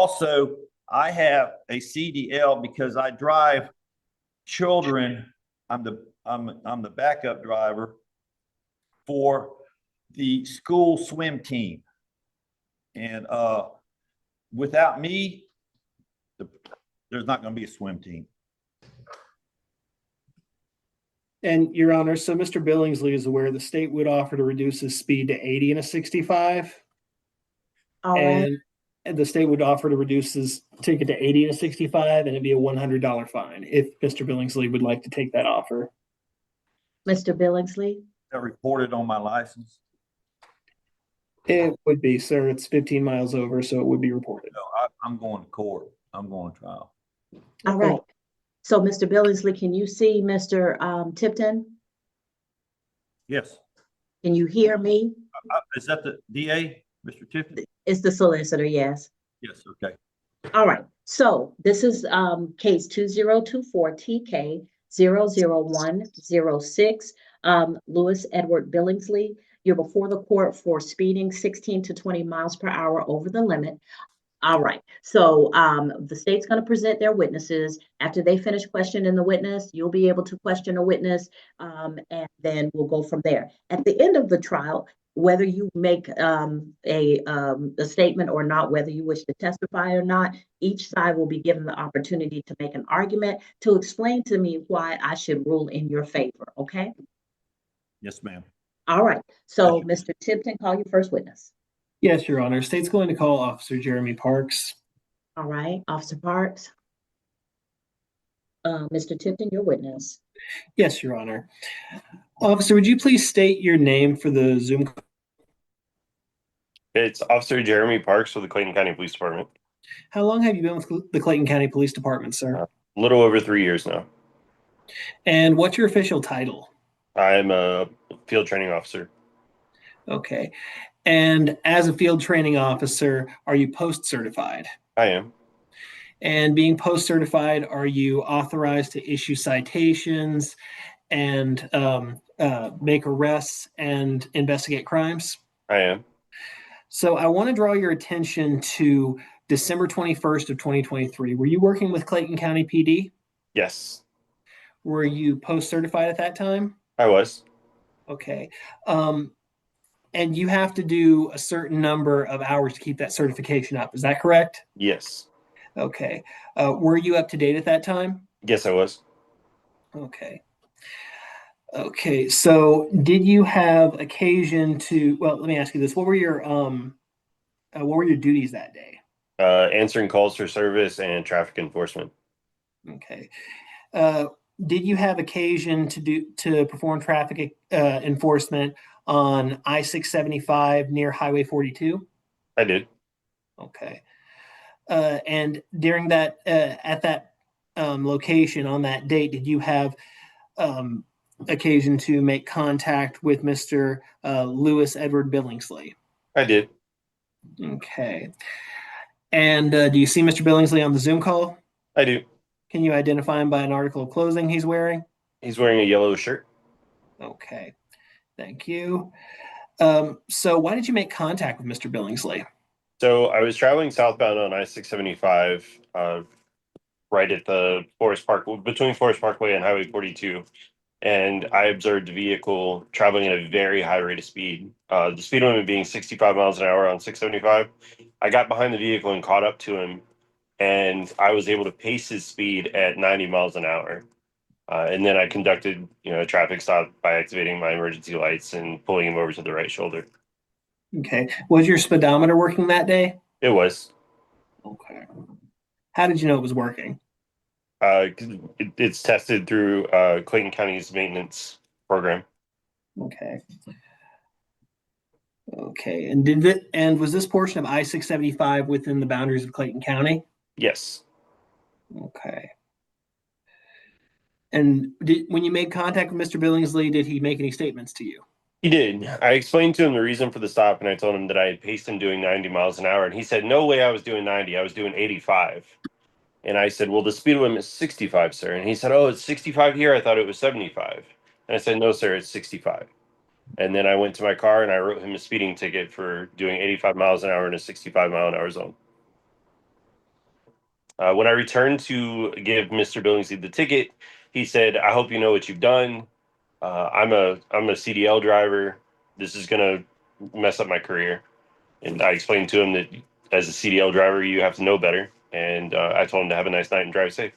also, I have a CDL because I drive children. I'm the backup driver for the school swim team. And without me, there's not going to be a swim team. And Your Honor, so Mr. Billingsley is aware the state would offer to reduce his speed to 80 and a 65. All right. And the state would offer to reduce his ticket to 80 and a 65, and it'd be a $100 fine if Mr. Billingsley would like to take that offer. Mr. Billingsley? That reported on my license. It would be, sir. It's 15 miles over, so it would be reported. No, I'm going to court. I'm going to trial. All right. So, Mr. Billingsley, can you see Mr. Tipton? Yes. Can you hear me? Is that the DA, Mr. Tiffany? It's the solicitor, yes. Yes, okay. All right. So this is case 2024 TK 00106. Lewis Edward Billingsley. You're before the court for speeding 16 to 20 miles per hour over the limit. All right. So the state's going to present their witnesses. After they finish questioning the witness, you'll be able to question a witness, and then we'll go from there. At the end of the trial, whether you make a statement or not, whether you wish to testify or not, each side will be given the opportunity to make an argument to explain to me why I should rule in your favor. Okay? Yes, ma'am. All right. So, Mr. Tipton, call your first witness. Yes, Your Honor. State's going to call Officer Jeremy Parks. All right. Officer Parks. Mr. Tipton, your witness. Yes, Your Honor. Officer, would you please state your name for the Zoom call? It's Officer Jeremy Parks with the Clayton County Police Department. How long have you been with the Clayton County Police Department, sir? A little over 3 years now. And what's your official title? I'm a field training officer. Okay. And as a field training officer, are you post-certified? I am. And being post-certified, are you authorized to issue citations and make arrests and investigate crimes? I am. So I want to draw your attention to December 21st of 2023. Were you working with Clayton County PD? Yes. Were you post-certified at that time? I was. Okay. And you have to do a certain number of hours to keep that certification up. Is that correct? Yes. Okay. Were you up to date at that time? Yes, I was. Okay. Okay. So did you have occasion to, well, let me ask you this. What were your duties that day? Answering calls for service and traffic enforcement. Okay. Did you have occasion to perform traffic enforcement on I-675 near Highway 42? I did. Okay. And during that, at that location on that date, did you have occasion to make contact with Mr. Lewis Edward Billingsley? I did. Okay. And do you see Mr. Billingsley on the Zoom call? I do. Can you identify him by an article of clothing he's wearing? He's wearing a yellow shirt. Okay. Thank you. So why did you make contact with Mr. Billingsley? So I was traveling southbound on I-675, right at the Forest Park, between Forest Parkway and Highway 42. And I observed a vehicle traveling at a very high rate of speed. The speed limit being 65 miles an hour on 675. I got behind the vehicle and caught up to him, and I was able to pace his speed at 90 miles an hour. And then I conducted, a traffic stop by activating my emergency lights and pulling him over to the right shoulder. Okay. Was your speedometer working that day? It was. Okay. How did you know it was working? It's tested through Clayton County's maintenance program. Okay. Okay. And was this portion of I-675 within the boundaries of Clayton County? Yes. Okay. And when you made contact with Mr. Billingsley, did he make any statements to you? He did. I explained to him the reason for the stop, and I told him that I had paced him doing 90 miles an hour, and he said, no way I was doing 90, I was doing 85. And I said, well, the speed limit is 65, sir. And he said, oh, it's 65 here? I thought it was 75. And I said, no, sir, it's 65. And then I went to my car, and I wrote him a speeding ticket for doing 85 miles an hour in a 65 mile an hour zone. When I returned to give Mr. Billingsley the ticket, he said, "I hope you know what you've done. I'm a CDL driver. This is gonna mess up my career." And I explained to him that as a CDL driver, you have to know better. And I told him to have a nice night and drive safe.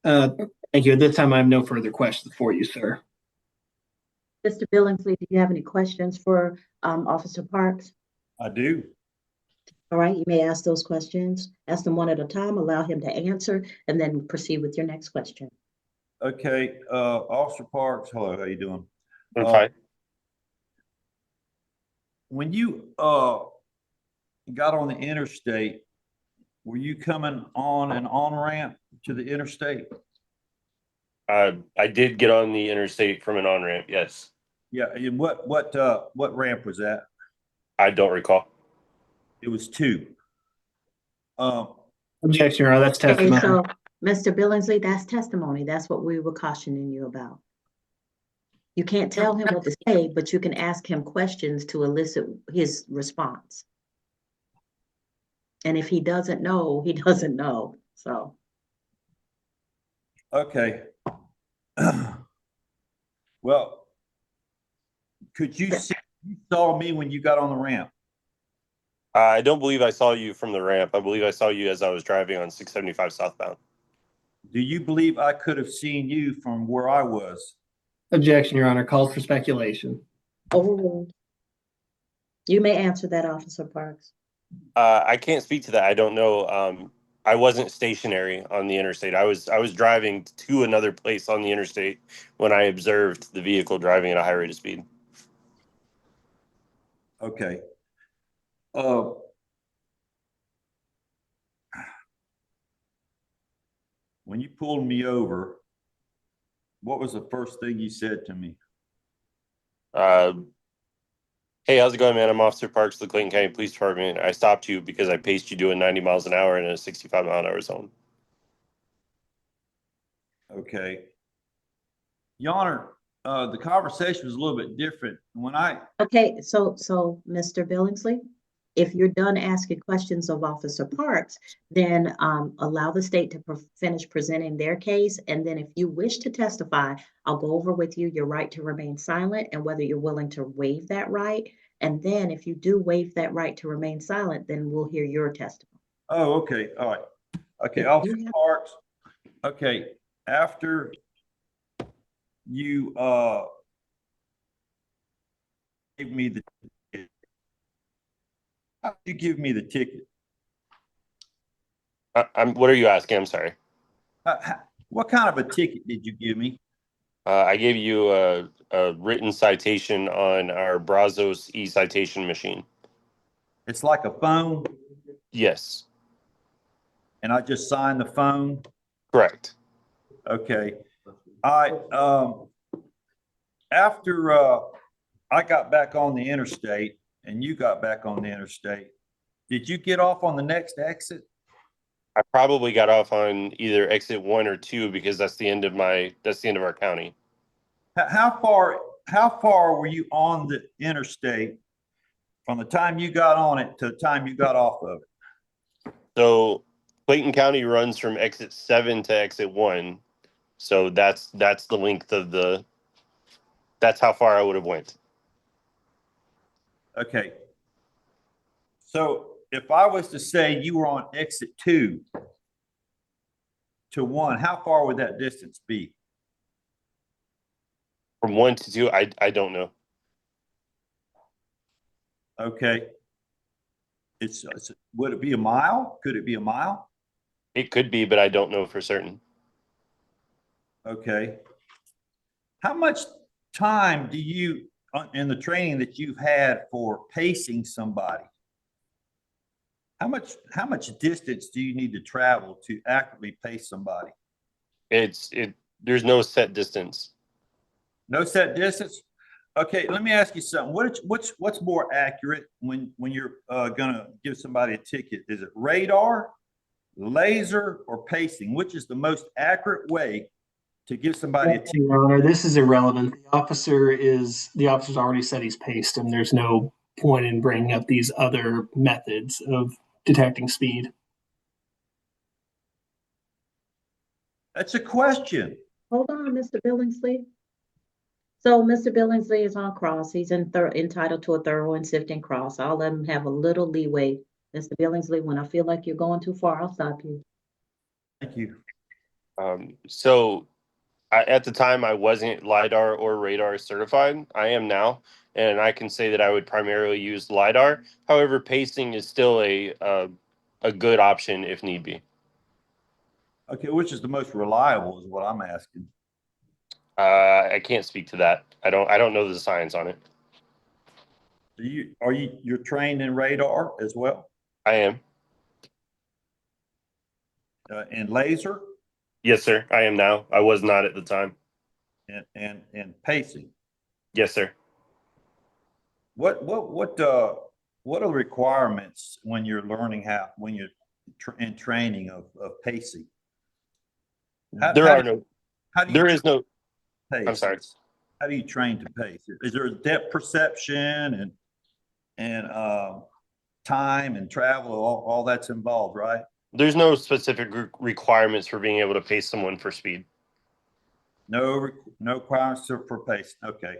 Thank you. At this time, I have no further questions for you, sir. Mr. Billingsley, do you have any questions for Officer Parks? I do. All right, you may ask those questions. Ask them one at a time, allow him to answer, and then proceed with your next question. Okay, Officer Parks, hello, how you doing? I'm fine. When you got on the interstate, were you coming on an on-ramp to the interstate? I did get on the interstate from an on-ramp, yes. Yeah, and what ramp was that? I don't recall. It was 2. Objection, Your Honor. That's Okay, testimony. so Mr. Billingsley, that's testimony. That's what we were cautioning you about. You can't tell him what to say, but you can ask him questions to elicit his response. And if he doesn't know, he doesn't know, so. Okay. Well, could you see, you saw me when you got on the ramp? I don't believe I saw you from the ramp. I believe I saw you as I was driving on 675 southbound. Do you believe I could have seen you from where I was? Objection, Your Honor. Calls for speculation. Overruled. You may answer that, Officer Parks. I can't speak to that. I don't know. I wasn't stationary on the interstate. I was driving to another place on the interstate when I observed the vehicle driving at a high rate of speed. Okay. When you pulled me over, what was the first thing you said to me? Hey, how's it going, man? I'm Officer Parks, the Clayton County Police Department. I stopped you because I paced you doing 90 miles an hour in a 65-mile-an-hour zone. Okay. Your Honor, the conversation was a little bit different. When I, Okay, so Mr. Billingsley, if you're done asking questions of Officer Parks, then allow the state to finish presenting their case. And then if you wish to testify, I'll go over with you your right to remain silent and whether you're willing to waive that right. And then if you do waive that right to remain silent, then we'll hear your testimony. oh, okay, all right. Okay, If Officer you have- Parks, okay, after you gave me the ticket, how did you give me the ticket? What are you asking? I'm sorry. What kind of a ticket did you give me? I gave you a written citation on our Brazos e-citation machine. It's like a phone, Yes, and I just signed the phone? correct. Okay. After I got back on the interstate and you got back on the interstate, did you get off on the next exit? I probably got off on either exit 1 or 2 because that's the end of our county. How far were you on the interstate from the time you got on it to the time you got off of it? So Clayton County runs from exit 7 to exit 1. So that's the length of that's how far I would have went. Okay. So if I was to say you were on exit 2 to 1, how far would that distance be? From 1 to 2, I don't know. Okay. Would it be a mile? Could it be a mile? It could be, but I don't know for certain. Okay. How much time do you, in the training that you've had for pacing somebody, how much distance do you need to travel to accurately pace somebody? There's no set distance. No set distance? Okay, let me ask you something. What's more accurate when you're gonna give somebody a ticket? Is it radar, laser, or pacing? Which is the most accurate way to give somebody a ticket? Your Honor, this is irrelevant. The officer's already said he's paced him. There's no point in bringing up these other methods of detecting speed. That's a question. Hold on, Mr. Billingsley. So Mr. Billingsley is on cross. He's entitled to a thorough and sifting cross. I'll let him have a little leeway. Mr. Billingsley, when I feel like you're going too far, I'll stop you. Thank you. So at the time, I wasn't LiDAR or radar certified. I am now, and I can say that I would primarily use LiDAR. However, pacing is still a good option if need be. Okay, which is the most reliable is what I'm asking. I can't speak to that. I don't know the science on it. You're trained in radar as well? I am. And laser Yes, sir. I am now. I was not at the time. and pacing. Yes, sir. What are the requirements when you're learning when you're in training of pacing? How There do is no. pace? I'm sorry. How do you train to pace? Is there a depth perception and time and travel? All that's involved, right? There's no specific requirements for being able to pace someone for speed. No requirements for pace. Okay,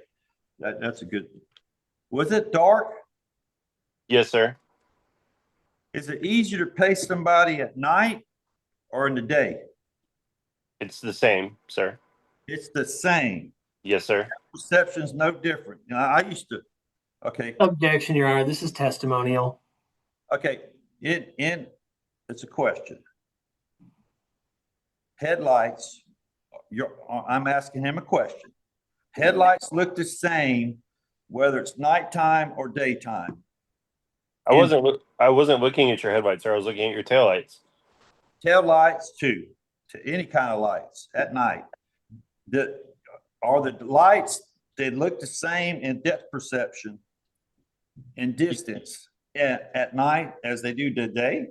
that's a good. Was it dark? Yes, sir. Is it easier to pace somebody at night or in the day? It's the same, sir. It's the same. Yes, sir. Perception's no different. You know, I used to. Okay. Objection, Your Honor. This is testimonial. Okay. It's a question. Headlights. I'm asking him a question. Headlights look the same whether it's nighttime or daytime. I wasn't looking at your headlights, sir. I was looking at your taillights. Tail lights too, to any kind of lights at night. Are the lights, they look the same in depth perception and distance at night as they do today?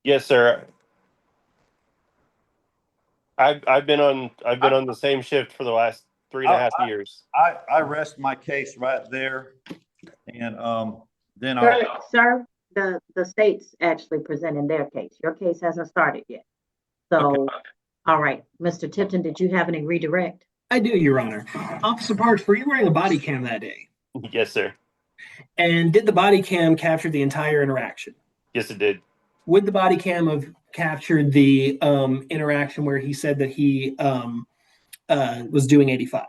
Yes, sir. I've been on the same shift for the last 3.5 years. I rest my case right there, and then I'll. Sir, the state's actually presenting their case. Your case hasn't started yet. So, all right, Mr. Tipton, did you have any redirect? I do, Your Honor. Officer Parks, were you wearing a body cam that day? Yes, sir. And did the body cam capture the entire interaction? Yes, it did. Would the body cam have captured the interaction where he said that he was doing 85?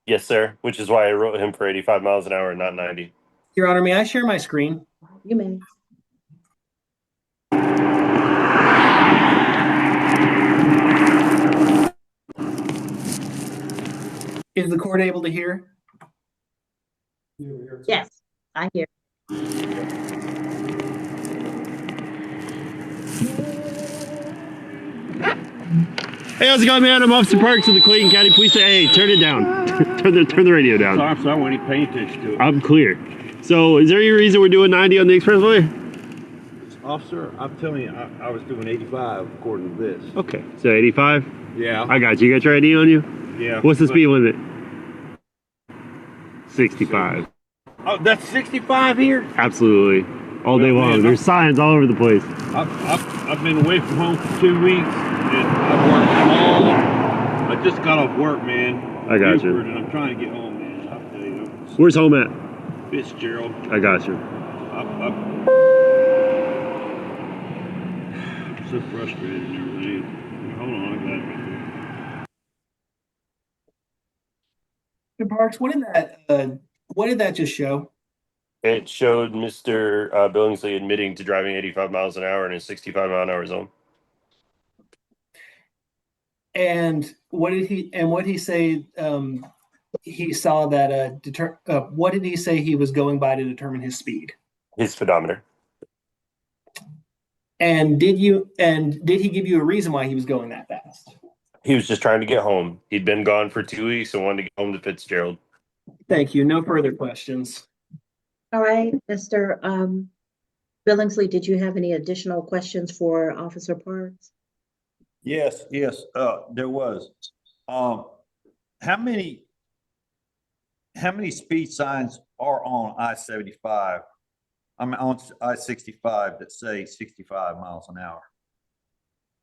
Yes, sir. Which is why I wrote him for 85 miles an hour and not 90. Your Honor, may I share my screen? You may. Is the court able to hear? Yes, I hear. Hey, how's it going, man? I'm Officer Parks of the Clayton County Police. Hey, turn it down. turn the radio down. Officer, I wasn't even paying attention to it. I'm clear. So, is there any reason we're doing 90 on the expressway? Officer, I'm telling you, I was doing 85 according to this. Okay. So 85? Yeah. I got you. You got your ID on you? Yeah. What's the speed limit? 65. Oh, that's 65 here? Absolutely. All day long. Man, There's signs all over the place. I've been away from home for 2 weeks, and I worked all. I just got off work, man. I got you. And I'm trying to get home, man. I'll tell you. Where's home at? Fitzgerald. I got you. I'm so frustrated and everything. Hold on, I got it right here. Mr. Parks, what did that just show? It showed Mr. Billingsley admitting to driving 85 miles an hour in a 65 mile an hour zone. And what did he say? He saw that. What did he say he was going by to determine his speed? His speedometer. And did he give you a reason why he was going that fast? He was just trying to get home. He'd been gone for 2 weeks and wanted to get home to Fitzgerald. Thank you. No further questions. All right, Mr. Billingsley, did you have any additional questions for Officer Parks? Yes, there was. How many speed signs are on I-75? I'm on I-65 that say 65 miles an hour.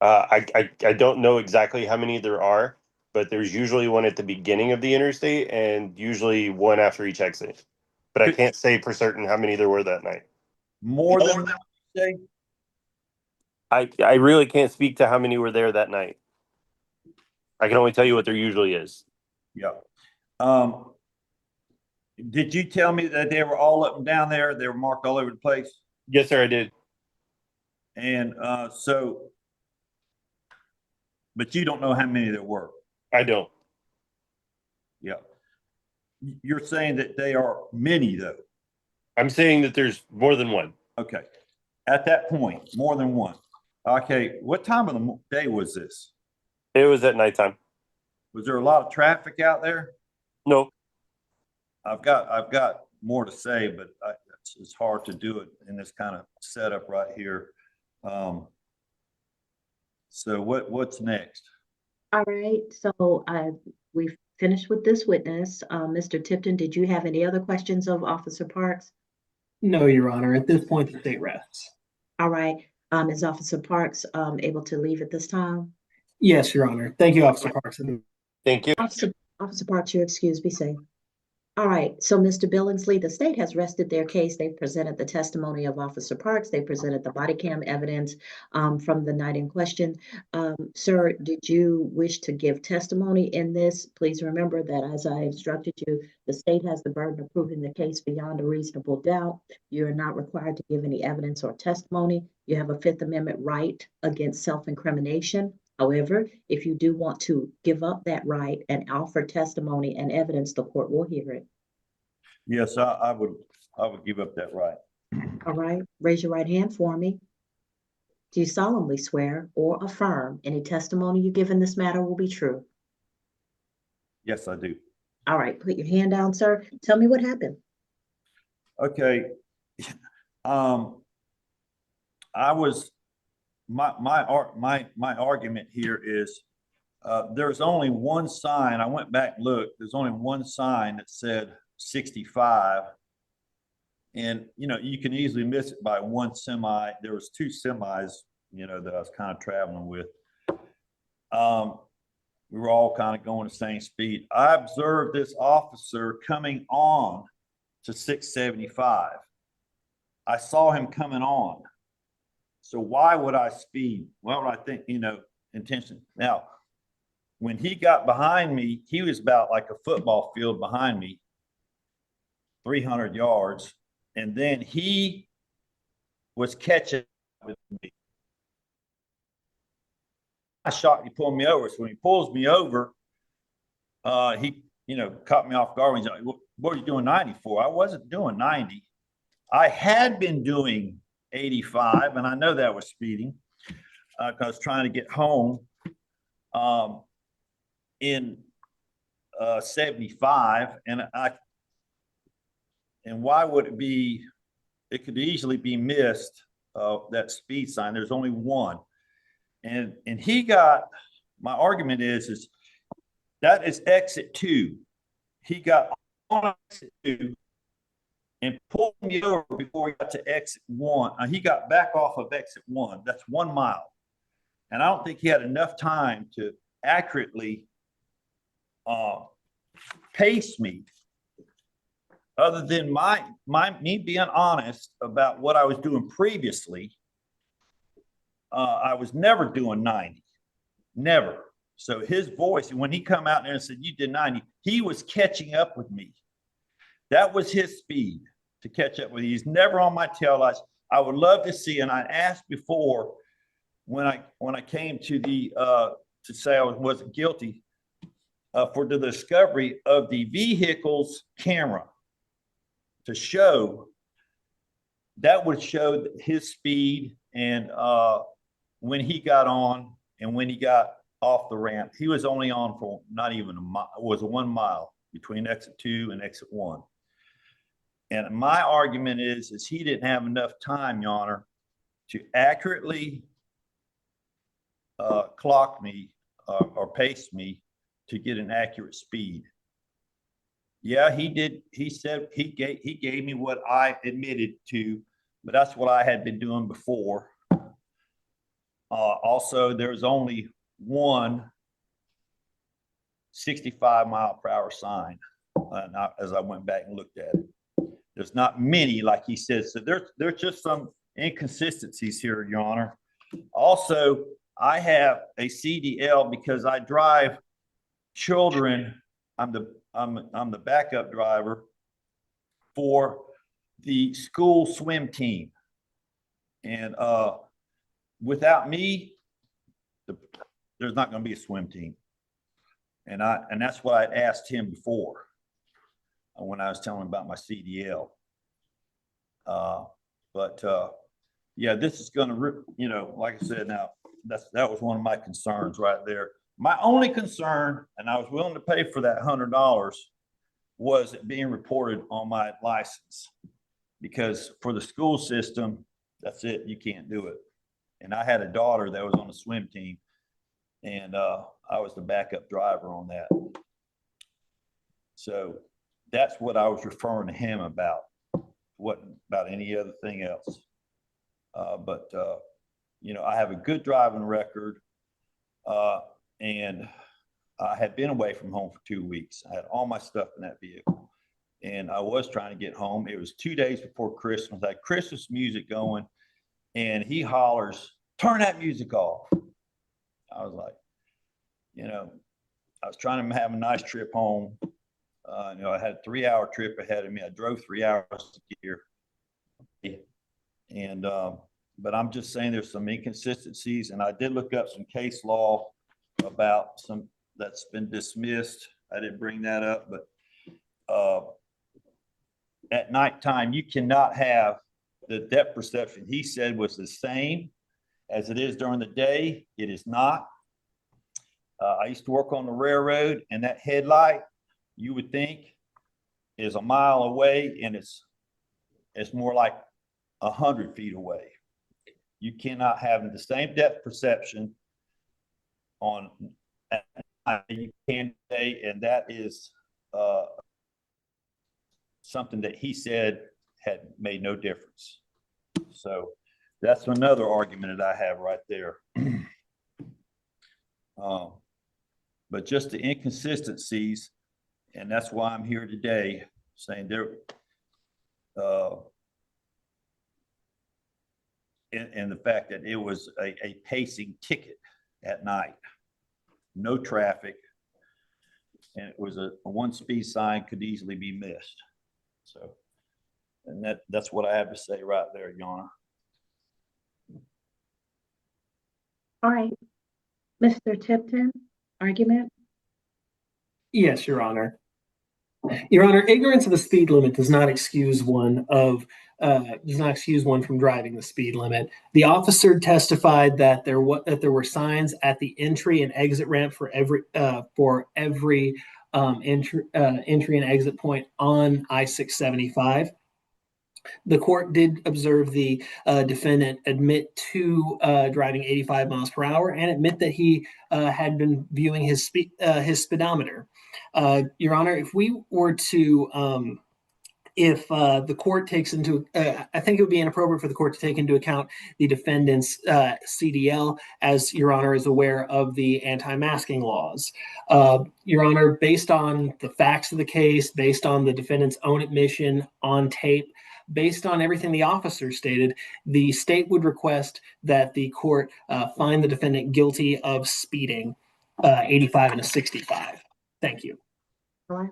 I don't know exactly how many there are, but there's usually one at the beginning of the interstate and usually one after each exit. But I can't say for certain how many there were that night. More than that, you say? I really can't speak to how many were there that night. I can only tell you what there usually is. Yeah. Did you tell me that they were all up and down there? They were marked all over the place? Yes, sir, I did. And but you don't know how many there were? I don't. Yeah. You're saying that they are many, though? I'm saying that there's more than one. Okay. At that point, more than one. Okay. What time of the day was this? It was at nighttime. Was there a lot of traffic out there? No. I've got more to say, but it's hard to do it in this kind of setup right here. So what's next? All right, so we've finished with this witness. Mr. Tipton, did you have any other questions of Officer Parks? No, Your Honor. At this point, the state rests. All right, is Officer Parks able to leave at this time? Yes, Your Honor. Thank you, Officer Parks. Thank you. Officer Parks, you're excused, be safe. All right, so Mr. Billingsley, the state has rested their case. They've presented the testimony of Officer Parks. They presented the body cam evidence from the night in question. Sir, did you wish to give testimony in this? Please remember that as I instructed you, the state has the burden of proving the case beyond a reasonable doubt. You're not required to give any evidence or testimony. You have a Fifth Amendment right against self-incrimination. However, if you do want to give up that right and offer testimony and evidence, the court will hear it. Yes, I would give up that right. All right, raise your right hand for me. Do you solemnly swear or affirm any testimony you give in this matter will be true? Yes, I do. All right, put your hand down, sir. Tell me what happened. Okay. I was my argument here is there's only one sign. I went back and looked. There's only one sign that said 65, and you can easily miss it by one semi. There was two semis, that I was kind of traveling with. We were all kind of going the same speed. I observed this officer coming on to 675. I saw him coming on. So why would I speed? Why would I think, intention? Now, when he got behind me, he was about like a football field behind me, 300 yards. And then he was catching up with me. I shot, he pulled me over. So when he pulls me over, he, caught me off guard. He's like, what are you doing 90 for? I wasn't doing 90. I had been doing 85, and I know that was speeding because I was trying to get home in 75, and why would it be? It could easily be missed. That speed sign. There's only one, and he got. My argument is that is exit 2. He got on exit 2. And pulled me over before he got to exit 1. He got back off of exit 1. That's 1 mile. And I don't think he had enough time to accurately pace me. Other than me being honest about what I was doing previously, I was never doing 90. Never. So his voice, when he come out there and said, you did 90, he was catching up with me. That was his speed to catch up with. He's never on my taillights. I would love to see, and I asked before when I came to the to say I wasn't guilty for the discovery of the vehicle's camera to show that would show his speed and when he got on and when he got off the ramp. He was only on for not even a mile. It was 1 mile between exit 2 and exit 1. And my argument is he didn't have enough time, Your Honor, to accurately clock me or pace me to get an accurate speed. Yeah, he did. He said he gave me what I admitted to, but that's what I had been doing before. Also, there's only one 65-mile-per-hour sign. As I went back and looked at it, there's not many, like he said. So there's just some inconsistencies here, Your Honor. Also, I have a CDL because I drive children. I'm the backup driver for the school swim team, and without me, there's not going to be a swim team. And that's what I asked him before when I was telling him about my CDL. Yeah, this is going to, like I said, now that was one of my concerns right there. My only concern, and I was willing to pay for that $100, was it being reported on my license, because for the school system, that's it. You can't do it. And I had a daughter that was on the swim team, and I was the backup driver on that. So that's what I was referring to him about. Wasn't about any other thing else. I have a good driving record, and I had been away from home for 2 weeks. I had all my stuff in that vehicle, and I was trying to get home. It was 2 days before Christmas. I had Christmas music going, and he hollers, "Turn that music off." I was like, I was trying to have a nice trip home. I had a 3-hour trip ahead of me. I drove 3 hours to get here. And, but I'm just saying there's some inconsistencies, and I did look up some case law about some that's been dismissed. I didn't bring that up, but at nighttime, you cannot have the depth perception he said was the same as it is during the day. It is not. I used to work on the railroad, and that headlight, you would think, is a mile away, and it's more like 100 feet away. You cannot have the same depth perception on you can say, and that is something that he said had made no difference. So that's another argument that I have right there. But just the inconsistencies, and that's why I'm here today, saying there, and the fact that it was a pacing ticket at night, no traffic, and it was a one speed sign could easily be missed. So, and that's what I have to say right there, Your Honor. All right, Mr. Tipton, argument? Yes, Your Honor. Your Honor, ignorance of the speed limit does not excuse one from driving the speed limit. The officer testified that there were signs at the entry and exit ramp for every entry and exit point on I-675. The court did observe the defendant admit to driving 85 miles per hour and admit that he had been viewing his speedometer. Your Honor, if we were to, if the court takes into, I think it would be inappropriate for the court to take into account the defendant's CDL, as Your Honor is aware of the anti-masking laws. Your Honor, based on the facts of the case, based on the defendant's own admission on tape, based on everything the officer stated, the state would request that the court find the defendant guilty of speeding 85 and a 65. Thank you. All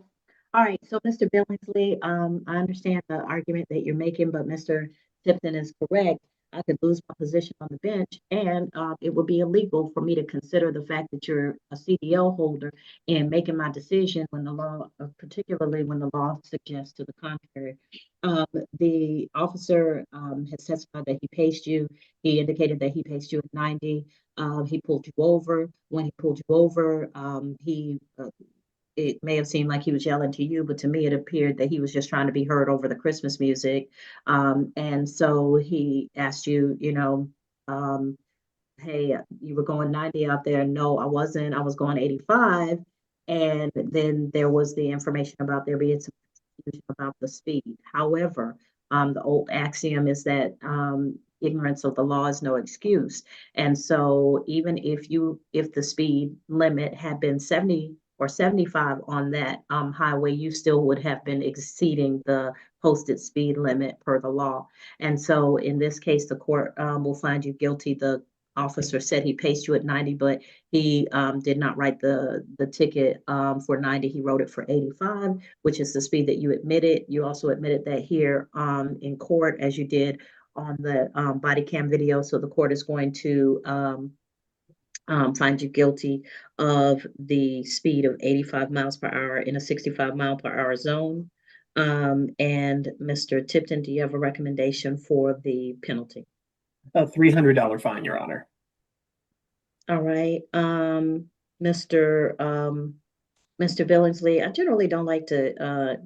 right. So, Mr. Billingsley, I understand the argument that you're making, but Mr. Tipton is correct. I could lose my position on the bench, and it would be illegal for me to consider the fact that you're a CDL holder and making my decision when the law, particularly when the law suggests to the contrary. The officer has testified that he paced you. He indicated that he paced you at 90. He pulled you over. When he pulled you over, it may have seemed like he was yelling to you, but to me, it appeared that he was just trying to be heard over the Christmas music. And so he asked you, hey, you were going 90 out there. No, I wasn't. I was going 85. And then there was the information about there being some confusion about the speed. However, the old axiom is that ignorance of the law is no excuse. And so even if the speed limit had been 70 or 75 on that highway, you still would have been exceeding the posted speed limit per the law. And so in this case, the court will find you guilty. The officer said he paced you at 90, but he did not write the ticket for 90. He wrote it for 85, which is the speed that you admitted. You also admitted that here in court, as you did on the body cam video. So the court is going to find you guilty of the speed of 85 miles per hour in a 65 mile per hour zone. And Mr. Tipton, do you have a recommendation for the penalty? A $300 fine, Your Honor. All right, Mr. Billingsley, I generally don't like to,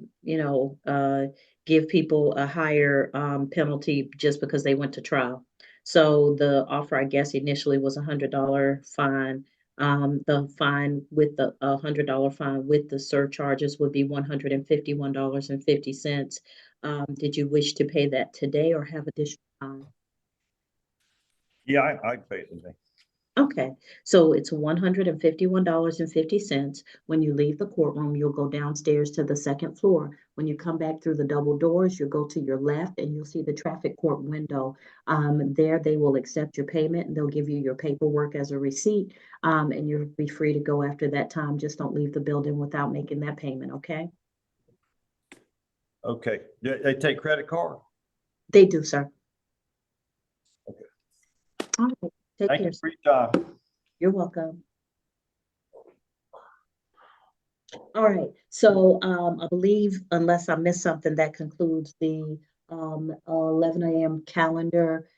give people a higher penalty just because they went to trial. So the offer, I guess, initially was $100 fine. The fine with the $100 fine with the surcharges would be $151.50. Did you wish to pay that today or have additional time? Yeah, I'd pay it today. Okay, so it's $151.50. When you leave the courtroom, you'll go downstairs to the second floor. When you come back through the double doors, you'll go to your left and you'll see the traffic court window. There they will accept your payment and they'll give you your paperwork as a receipt. And you'll be free to go after that time. Just don't leave the building without making that payment, okay? Okay, they take credit card? They do, sir. Okay. All right, take Thank care. you for your time. You're welcome. All right, so I believe, unless I missed something, that concludes the 11 a.m. calendar.